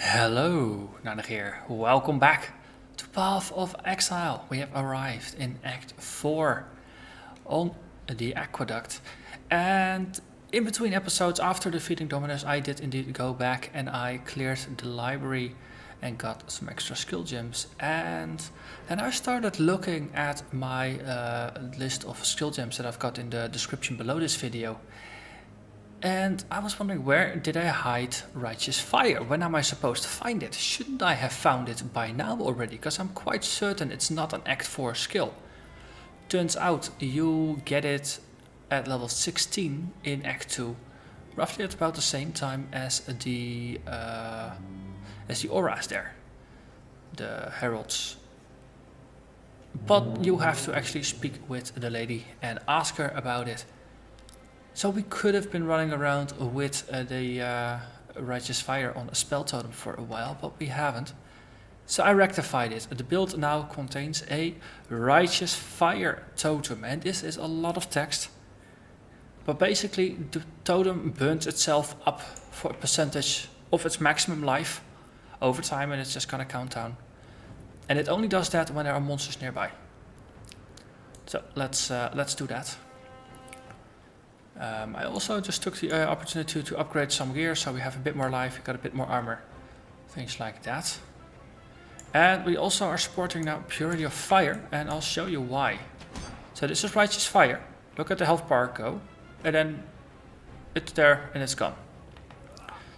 Hello, Narnach here. Welcome back to Path of Exile. We have arrived in Act 4 on the Aqueduct. And in between episodes, after defeating Dominus, I did indeed go back and I cleared the library and got some extra skill gems. And then I started looking at my list of skill gems that I've got in the description below this video. And I was wondering, where did I hide Righteous Fire? When am I supposed to find it? Shouldn't I have found it by now already? Because I'm quite certain it's not an Act 4 skill. Turns out you get it at level 16 in Act 2. Roughly at about the same time as the auras there. The Heralds. But you have to actually speak with the lady and ask her about it. So we could have been running around with the Righteous Fire on a Spell Totem for a while, but we haven't. So I rectified it. The build now contains a Righteous Fire Totem, and this is a lot of text. But basically the totem burns itself up for a percentage of its maximum life over time, and it's just gonna count down. And it only does that when there are monsters nearby. So let's do that. I also just took the opportunity to upgrade some gear, so we have a bit more life, we got a bit more armor, things like that. And we also are sporting now Purity of Fire, and I'll show you why. So this is Righteous Fire. Look at the health bar go, and then it's there and it's gone.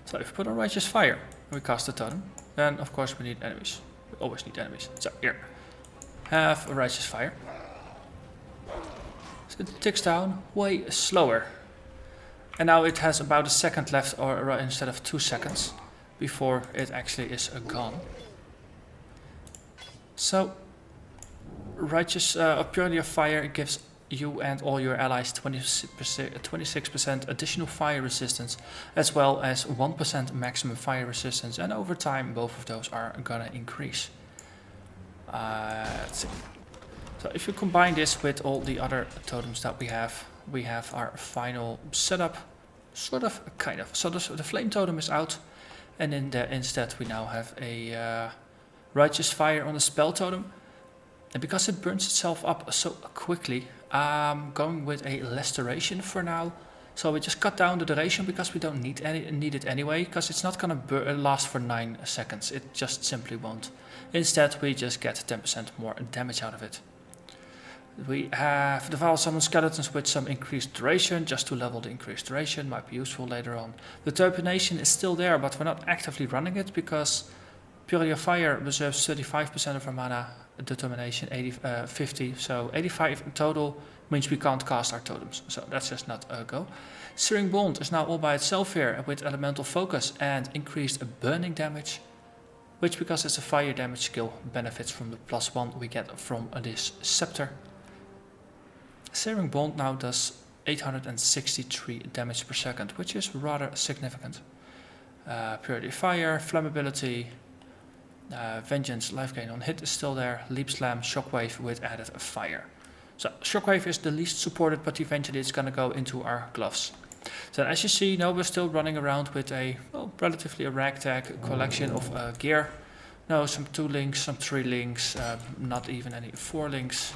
So if we put on Righteous Fire and we cast the totem, then of course we need enemies. We always need enemies. So here, have a Righteous Fire. So it ticks down way slower. And now it has about a second left, or instead of 2 seconds, before it actually is gone. So Righteous Purity of Fire gives you and all your allies 26% additional fire resistance, as well as 1% maximum fire resistance, and over time both of those are gonna increase. Let's see. So if you combine this with all the other totems that we have our final setup, sort of, kind of. So the flame totem is out, and instead we now have a Righteous Fire on the Spell Totem. And because it burns itself up so quickly, I'm going with a less duration for now. So we just cut down the duration because we don't need it anyway, because it's not going to last for 9 seconds. It just simply won't. Instead we just get 10% more damage out of it. We have the Vile Summon Skeletons with some increased duration, just to level the increased duration, might be useful later on. The Totemation is still there, but we're not actively running it because Purity of Fire reserves 35% of our mana, Determination 50, so 85 in total means we can't cast our totems, so that's just not a go. Searing Bond is now all by itself here with Elemental Focus and increased burning damage, which, because it's a fire damage skill, benefits from the +1 we get from this scepter. Searing Bond now does 863 damage per second, which is rather significant. Purity Fire, Flammability, Vengeance, life gain on hit is still there, Leap Slam, Shockwave with added fire. So Shockwave is the least supported, but eventually it's going to go into our gloves. So as you see, now we're still running around with a relatively ragtag collection of gear. No, some 2 links, some 3 links, not even any 4 links.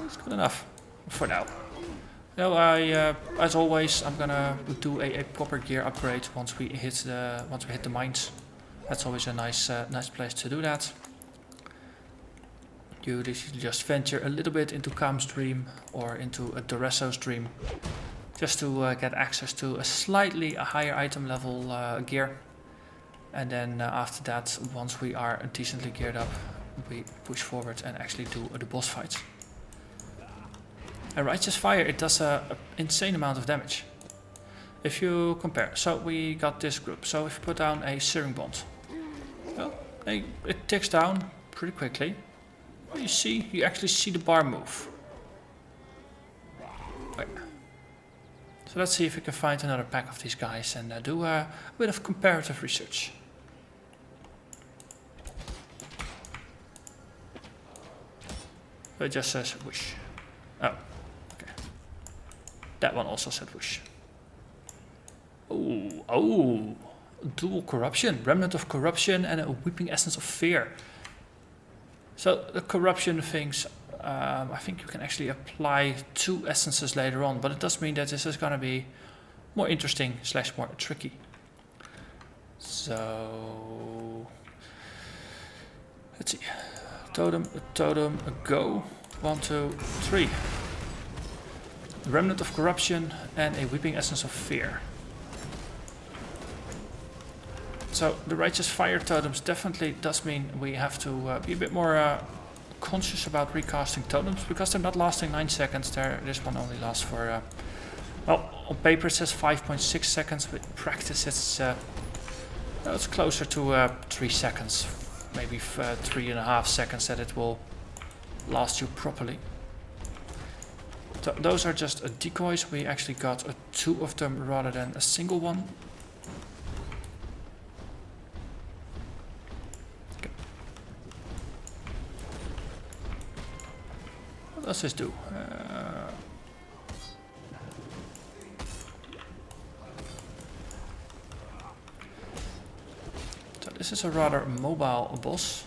It's good enough for now. Now, as always, I'm gonna do a proper gear upgrade once we hit the mines. That's always a nice place to do that. You just venture a little bit into Calm's Dream or into a Doresso's Dream, just to get access to a slightly higher item level gear. And then after that, once we are decently geared up, we push forward and actually do the boss fights. A Righteous Fire, it does an insane amount of damage. If you compare, so we got this group, so if you put down a Searing Bond, well, it ticks down pretty quickly. You actually see the bar move. Wait. So let's see if we can find another pack of these guys and do a bit of comparative research. It just says whoosh. Oh, okay. That one also said whoosh. Oh, dual corruption, Remnant of Corruption and a Weeping Essence of Fear. So the corruption things, I think you can actually apply 2 essences later on, but it does mean that this is going to be more interesting / more tricky. So let's see. Totem, go. 1, 2, 3. Remnant of Corruption and a Weeping Essence of Fear. So the Righteous Fire Totems definitely does mean we have to be a bit more conscious about recasting totems, because they're not lasting 9 seconds. This one only lasts for, well, on paper it says 5.6 seconds, with practice it's closer to 3 seconds, maybe 3.5 seconds that it will last you properly. So those are just decoys. We actually got 2 of them rather than a single one. Okay. What does this do? So this is a rather mobile boss.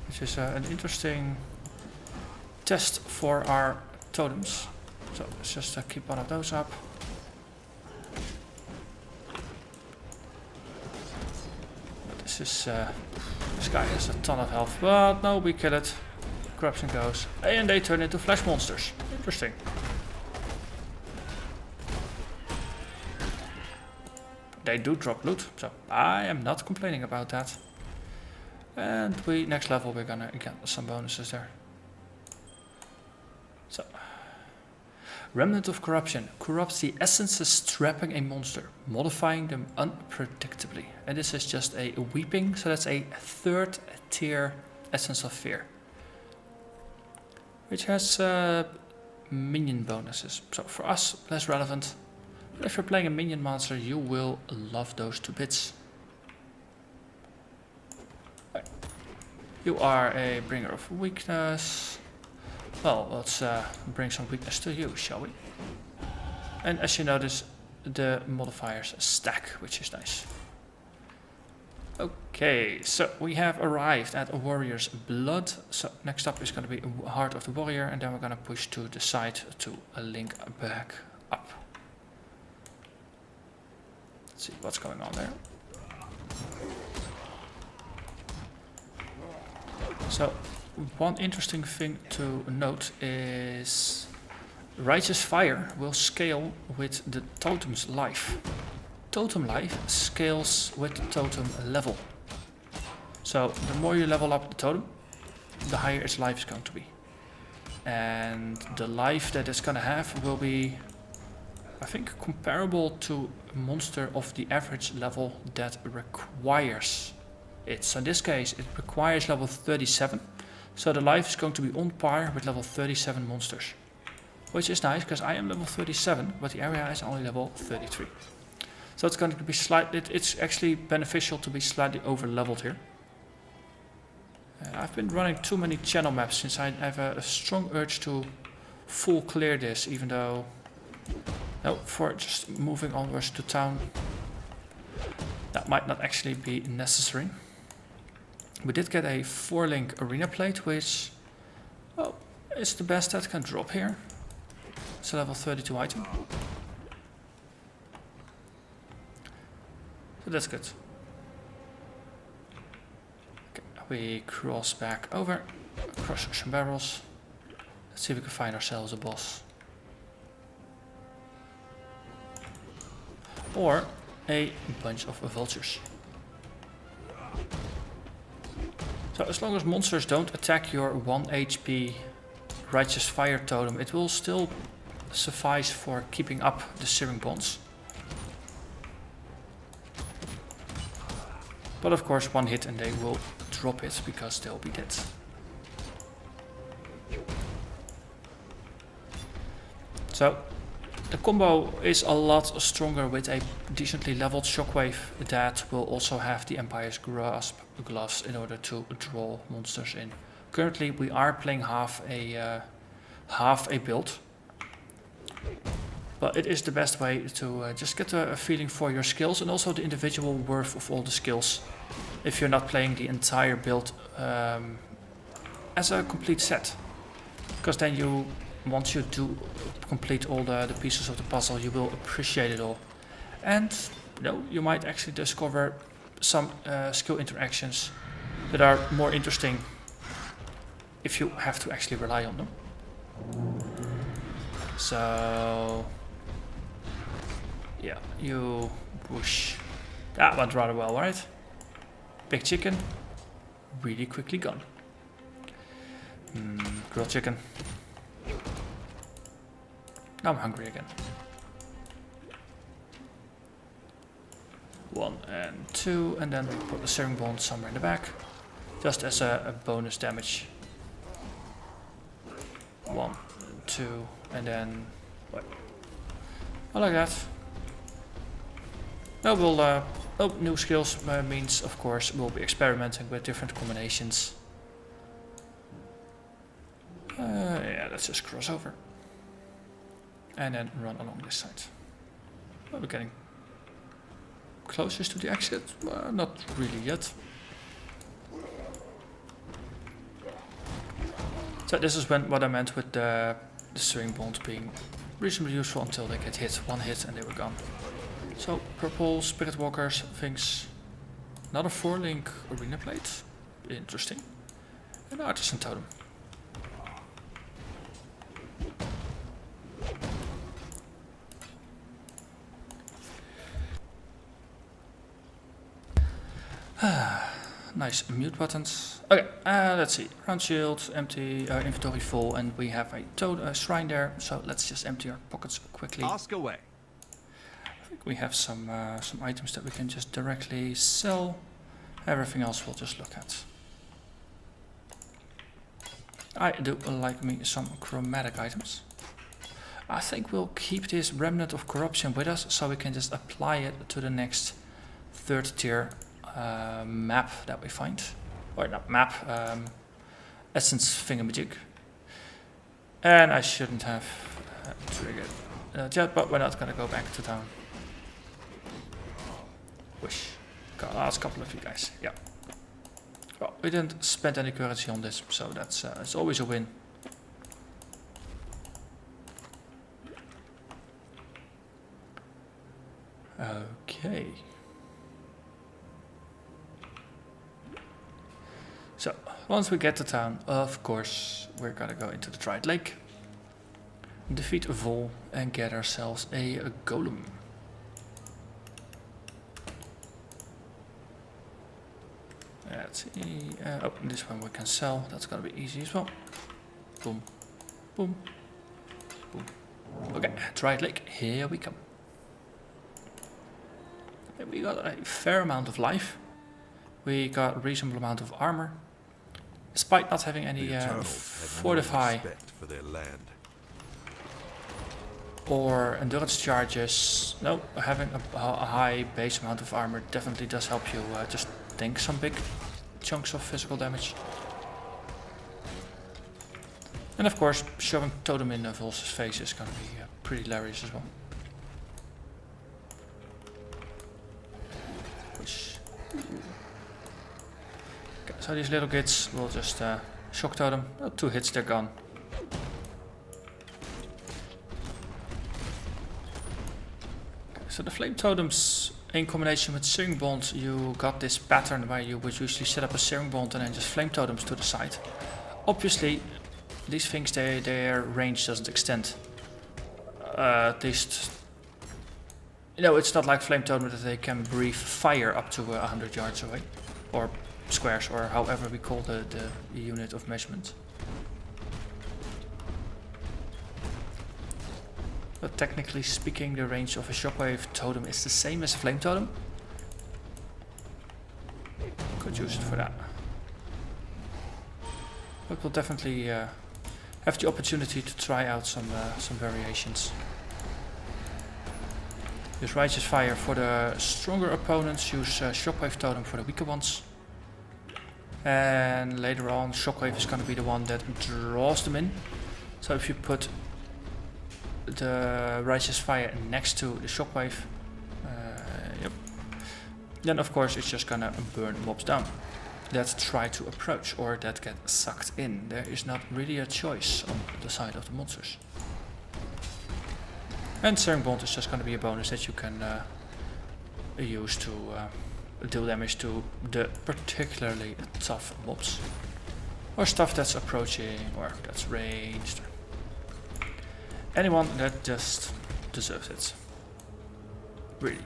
Which is an interesting test for our totems. So let's just keep one of those up. This guy has a ton of health, but no, we kill it. Corruption goes, and they turn into flesh monsters. Interesting. They do drop loot, so I am not complaining about that. And next level we're gonna get some bonuses there. So, Remnant of Corruption corrupts the essences trapping a monster, modifying them unpredictably. And this is just a weeping, so that's a 3rd tier Essence of Fear, which has minion bonuses. So for us, less relevant. But if you're playing a minion monster, you will love those to bits. You are a bringer of weakness. Well, let's bring some weakness to you, shall we? And as you notice, the modifiers stack, which is nice. Okay, so we have arrived at a Warrior's Blood. So next up is going to be Heart of the Warrior, and then we're going to push to the side to link back up. Let's see what's going on there. So, one interesting thing to note is Righteous Fire will scale with the totem's life. Totem life scales with the totem level. So, the more you level up the totem, the higher its life is going to be. And the life that it's going to have will be, I think, comparable to a monster of the average level that requires it. So in this case it requires level 37, so the life is going to be on par with level 37 monsters, which is nice because I am level 37 but the area is only level 33, so it's going to be slightly, it's actually beneficial to be slightly over leveled here. I've been running too many channel maps since I have a strong urge to full clear this, even though for just moving onwards to town that might not actually be necessary. We did get a 4-link arena plate, which, well, is the best that can drop here. It's a level 32 item. So that's good. Okay, we cross back over, crush some barrels. Let's see if we can find ourselves a boss. Or a bunch of vultures. So as long as monsters don't attack your 1 HP Righteous Fire Totem, it will still suffice for keeping up the Searing Bonds. But of course 1 hit and they will drop it because they'll be dead. So the combo is a lot stronger with a decently leveled Shockwave that will also have the Empire's Grasp gloves in order to draw monsters in. Currently we are playing half a build. But it is the best way to just get a feeling for your skills and also the individual worth of all the skills. If you're not playing the entire build as a complete set. Because then you, once you do complete all the pieces of the puzzle, you will appreciate it all. And you might actually discover some skill interactions that are more interesting if you have to actually rely on them. So yeah, you whoosh. That went rather well, right? Big chicken, really quickly gone. Grilled chicken. Now I'm hungry again. 1 and 2, and then we put the Searing Bond somewhere in the back, just as a bonus damage. 1, 2, and then what? I like that. Now we'll new skills means, of course, we'll be experimenting with different combinations. Yeah, let's just cross over. And then run along this side. Well, we're getting closest to the exit. Not really yet. So this is what I meant with the Searing Bond being reasonably useful until they get hit. One hit and they were gone. So purple Spirit Walkers, things. Another 4-link arena plate. Interesting. An Artisan Totem. Nice mute buttons. Okay, let's see. Round shield, empty, inventory full, and we have a shrine there. So let's just empty our pockets quickly. Ask away. I think we have some items that we can just directly sell. Everything else we'll just look at. I do like me some chromatic items. I think we'll keep this Remnant of Corruption with us, so we can just apply it to the next 3rd tier map that we find. Or not map, Essence Thingamajig. And I shouldn't have triggered yet, but we're not gonna go back to town. Wish. Got a last couple of you guys, yeah. Well, we didn't spend any currency on this, so that's it's always a win. Okay. So, once we get to town, of course, we're gonna go into the Dried Lake, defeat a Vol, and get ourselves a Golem. Let's see. Oh, this one we can sell. That's gonna be easy as well. Boom, boom, boom. Okay, Dried Lake, here we come. And we got a fair amount of life. We got a reasonable amount of armor. Despite not having any fortify for their land. or endurance charges, no, having a high base amount of armor definitely does help you just tank some big chunks of physical damage. And of course, shoving Totem in Vol's face is going to be pretty hilarious as well. Okay, so these little kids will just shock Totem. 2 hits, they're gone. Okay, so the Flame Totems, in combination with Searing Bond, you got this pattern where you would usually set up a Searing Bond and then just Flame Totems to the side. Obviously, these things, their range doesn't extend. At least, you know, it's not like Flame Totem that they can breathe fire up to 100 yards away, or squares, or however we call the unit of measurement. But technically speaking, the range of a Shockwave Totem is the same as a Flame Totem. Could use it for that. But we'll definitely have the opportunity to try out some variations. Use Righteous Fire for the stronger opponents, use Shockwave Totem for the weaker ones. And later on, Shockwave is going to be the one that draws them in. So if you put the Righteous Fire next to the Shockwave, yep, then of course it's just gonna burn mobs down that try to approach or that get sucked in. There is not really a choice on the side of the monsters. And Searing Bond is just gonna be a bonus that you can use to deal damage to the particularly tough mobs. Or stuff that's approaching, or that's ranged. Anyone that just deserves it. Really.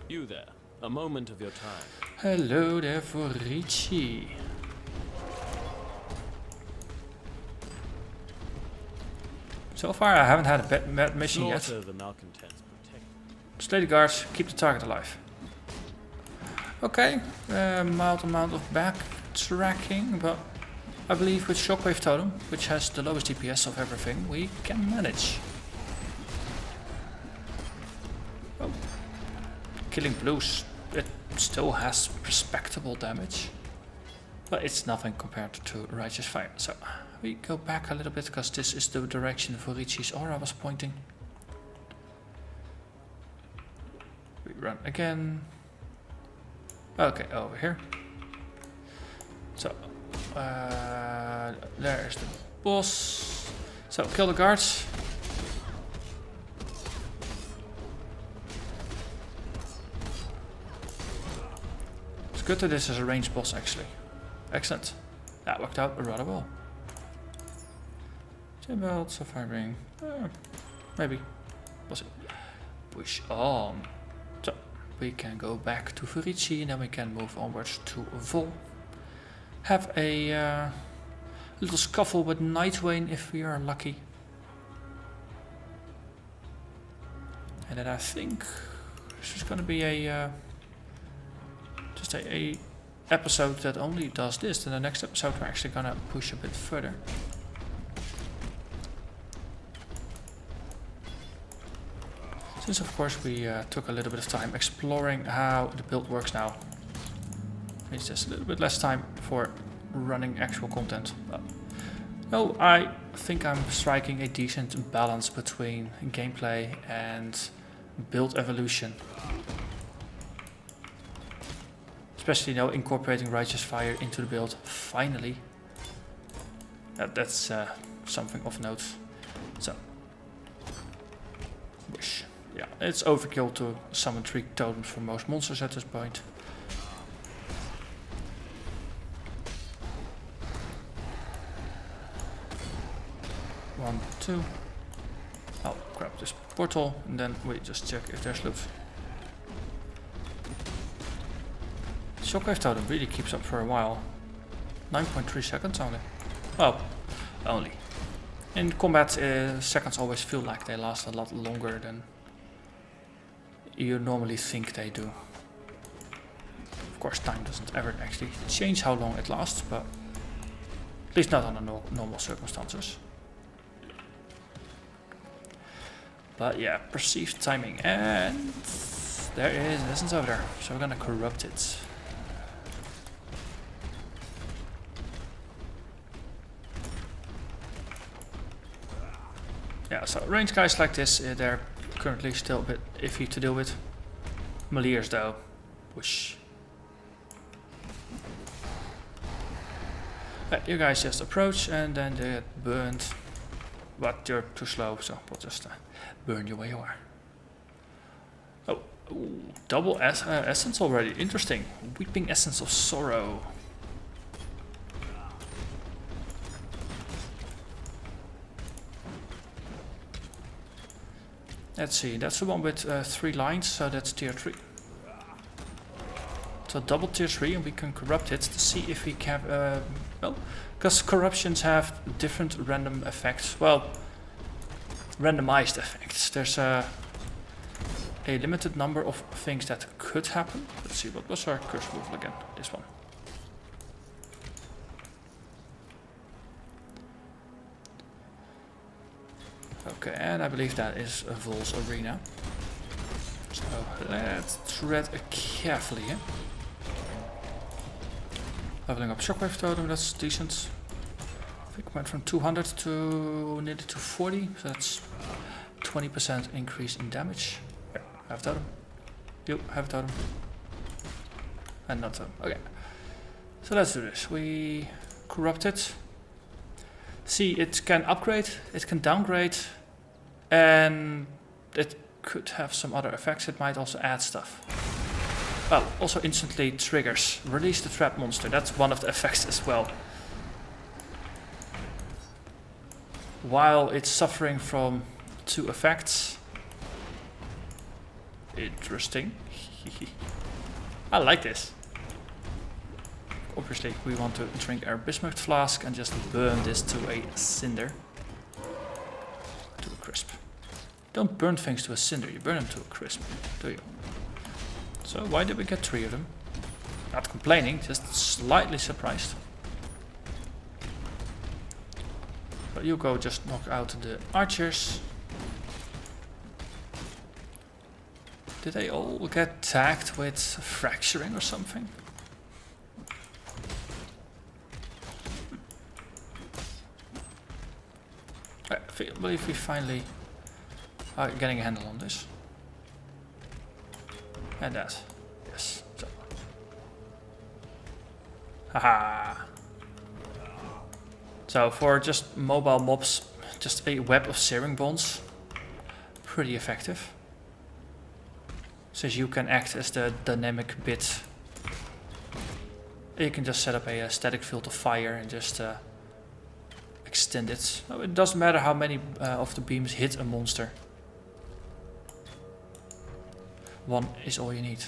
You there. A moment of your time. Hello there, Forici. So far I haven't had a bad mission yet. The malcontents protect. Slay the guards, keep the target alive. Okay, mild amount of backtracking, but I believe with Shockwave Totem, which has the lowest DPS of everything, we can manage. Oh. Killing blues, it still has respectable damage, but it's nothing compared to Righteous Fire. So we go back a little bit because this is the direction Forici's aura was pointing. We run again. Okay, over here. So, there is the boss. So, kill the guards. It's good that this is a ranged boss, actually. Excellent. That worked out rather well. Belt, Sapphire Ring. Maybe. Was it? Push on. So, we can go back to Forici and then we can move onwards to Vol. Have a little scuffle with Nightwane if we are lucky. And then I think this is going to be a just a episode that only does this. In the next episode we're actually going to push a bit further. Since of course we took a little bit of time exploring how the build works now. It's just a little bit less time for running actual content. No, I think I'm striking a decent balance between gameplay and build evolution. Especially now incorporating Righteous Fire into the build, finally. That's something of note. So, wish. Yeah, it's overkill to summon 3 totems for most monsters at this point. One, two. I'll grab this portal and then we just check if there's loot. Shockwave Totem really keeps up for a while. 9.3 seconds only. Well, only. In combat, seconds always feel like they last a lot longer than you normally think they do. Of course, time doesn't ever actually change how long it lasts, but at least not under normal circumstances. But yeah, perceived timing, and there is Essence over there, so we're gonna corrupt it. Yeah, so range guys like this, they're currently still a bit iffy to deal with. Maliers though, whoosh. You guys just approach and then they get burned, but you're too slow, so we'll just burn you where you are. Oh, ooh, double essence already, interesting. Weeping Essence of Sorrow. Let's see, that's the one with 3 lines, so that's tier 3. So double tier 3 and we can corrupt it to see if we can, well, because corruptions have different random effects, well, randomized effects. There's a limited number of things that could happen. Let's see, what was our curse move again? This one. Okay, and I believe that is Vol's arena. So let's tread carefully here. Leveling up Shockwave Totem, that's decent. think went from 200 to nearly 240, so that's 20% increase in damage. Yeah, have totem. You have totem. And not totem. Okay. So let's do this. We corrupt it. See, it can upgrade, it can downgrade, and it could have some other effects. It might also add stuff. Well, also instantly triggers. Release the trap monster. That's one of the effects as well. While it's suffering from 2 effects. Interesting. I like this. Obviously, we want to drink our bismuth flask and just burn this to a cinder. To a crisp. Don't burn things to a cinder, you burn them to a crisp, do you? So why did we get 3 of them? Not complaining, just slightly surprised. But you go just knock out the archers. Did they all get tagged with fracturing or something? I believe we finally are getting a handle on this. And that. Yes. So. Haha. So for just mobile mobs, just a web of Searing Bonds. Pretty effective. Since you can act as the dynamic bit. You can just set up a static field of fire and just extend it. No, it doesn't matter how many of the beams hit a monster. 1 is all you need.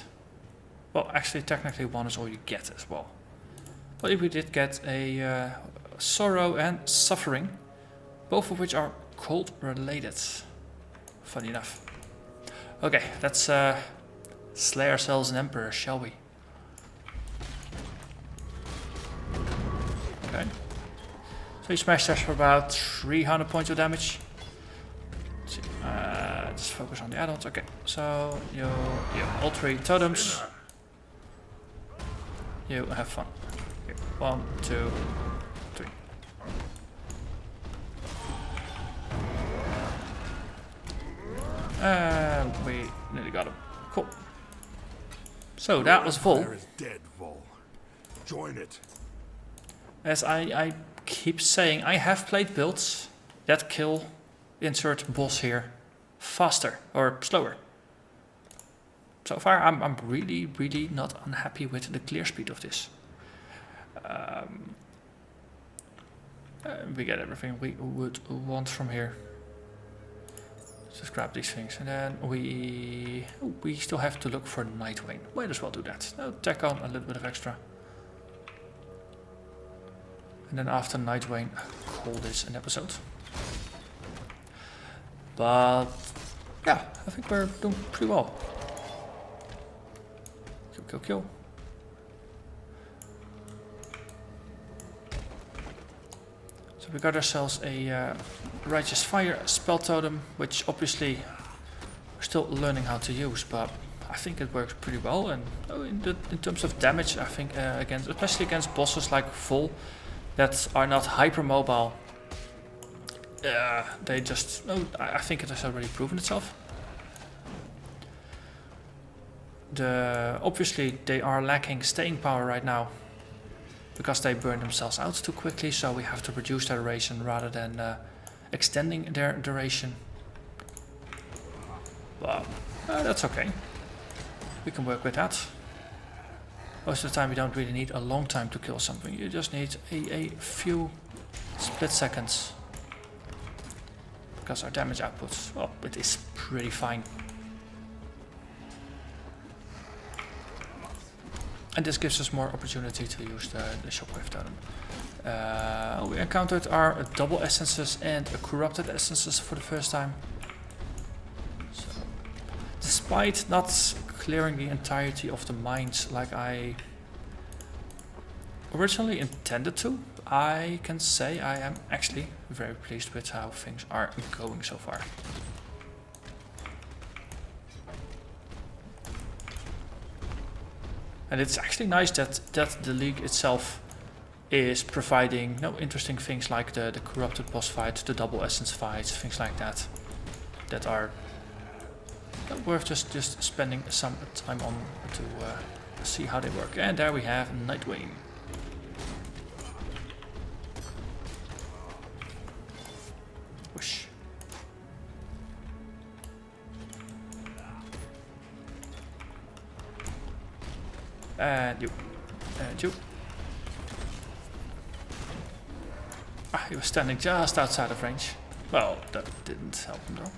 Well, actually, technically 1 is all you get as well. But if we did get a sorrow and suffering, both of which are cold related. Funny enough. Okay, let's slay ourselves an emperor, shall we? Okay. So you smashed us for about 300 points of damage. Let's see. Just focus on the add-ons. Okay, so you all 3 totems. You have fun. Here. 1, 2, 3. And we nearly got him. Cool. So that was Vol. There is dead, Vol. Join it. As I keep saying, I have played builds that kill insert boss here faster or slower. So far I'm really not unhappy with the clear speed of this. We get everything we would want from here. Let's just grab these things, and then we still have to look for Nightwane. Might as well do that. I'll tack on a little bit of extra. And then after Nightwane, call this an episode. But yeah, I think we're doing pretty well. Kill, kill, kill. So we got ourselves a Righteous Fire Spell Totem, which obviously we're still learning how to use, but I think it works pretty well. And in terms of damage, I think especially against bosses like Vol that are not hyper mobile, they just I think it has already proven itself. Obviously they are lacking staying power right now because they burn themselves out too quickly, so we have to reduce their duration rather than extending their duration. But that's okay. We can work with that. Most of the time you don't really need a long time to kill something. You just need a few split seconds. Because our damage output, well, it is pretty fine. And this gives us more opportunity to use the Shockwave Totem. We encountered our double essences and corrupted essences for the first time. So, despite not clearing the entirety of the mines like I originally intended to, I can say I am actually very pleased with how things are going so far. And it's actually nice that the league itself is providing interesting things like the corrupted boss fights, the double essence fights, things like that, that are worth just spending some time on to see how they work. And there we have Nightwing. Whoosh. And you. And you. Ah, he was standing just outside of range. Well, that didn't help him though.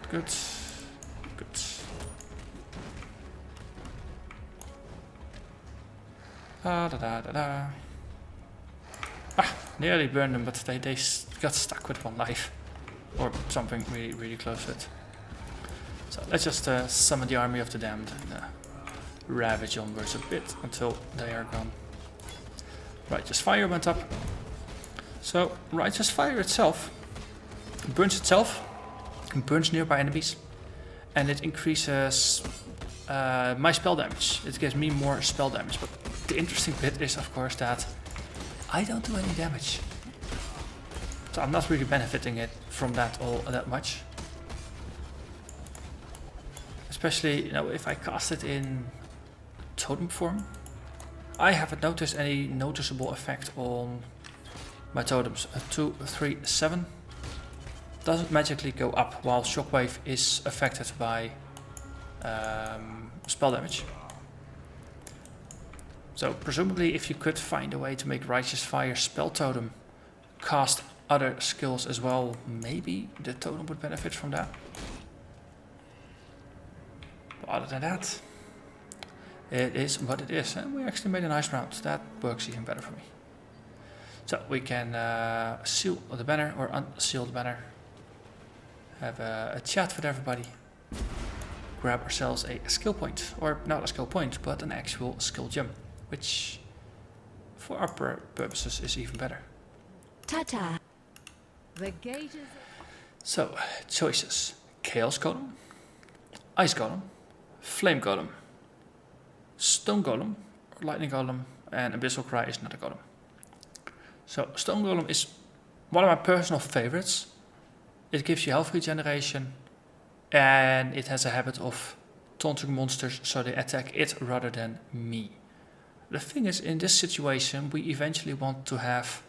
Good. Good. Ah, nearly burned them, but they got stuck with 1 life. Or something really close to it. So let's just summon the army of the damned and ravage onwards a bit until they are gone. Righteous Fire went up. So Righteous Fire itself burns itself, burns nearby enemies, and it increases my spell damage. It gives me more spell damage, but the interesting bit is of course that I don't do any damage. So I'm not really benefiting it from that all that much. Especially, if I cast it in totem form, I haven't noticed any noticeable effect on my totems. 2, 3, 7 doesn't magically go up, while Shockwave is affected by spell damage. So presumably, if you could find a way to make Righteous Fire Spell Totem cast other skills as well, maybe the totem would benefit from that. But other than that, it is what it is, and we actually made a nice round. That works even better for me. So we can seal the banner or unseal the banner. Have a chat with everybody. Grab ourselves a skill point, or not a skill point, but an actual skill gem, which for our purposes is even better. Ta-ta. The gate is... So, choices. Chaos Golem, Ice Golem, Flame Golem, Stone Golem, or Lightning Golem, and Abyssal Cry is not a golem. So Stone Golem is one of my personal favorites. It gives you health regeneration, and it has a habit of taunting monsters so they attack it rather than me. The thing is, in this situation, we eventually want to have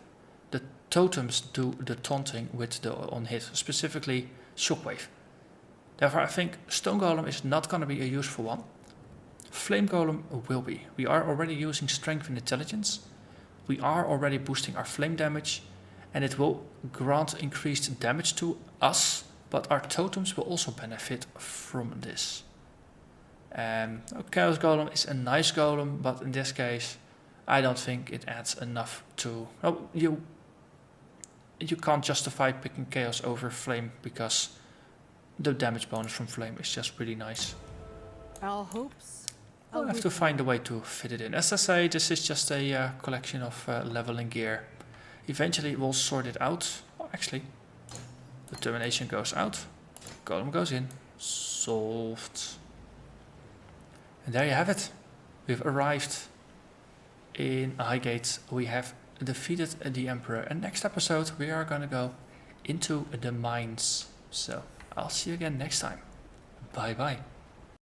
the totems do the taunting with the on hit, specifically Shockwave. Therefore, I think Stone Golem is not going to be a useful one. Flame Golem will be. We are already using Strength and Intelligence. We are already boosting our flame damage, and it will grant increased damage to us, but our totems will also benefit from this. Chaos Golem is a nice golem, but in this case, I don't think it adds enough to... You can't justify picking Chaos over Flame, because the damage bonus from Flame is just really nice. Our hopes. I'll have to find a way to fit it in. As I say, this is just a collection of leveling gear. Eventually we'll sort it out. Oh, actually, Determination goes out, Golem goes in. Solved. And there you have it. We've arrived in Highgate. We have defeated the Emperor. And next episode we are going to go into the mines. So I'll see you again next time. Bye bye.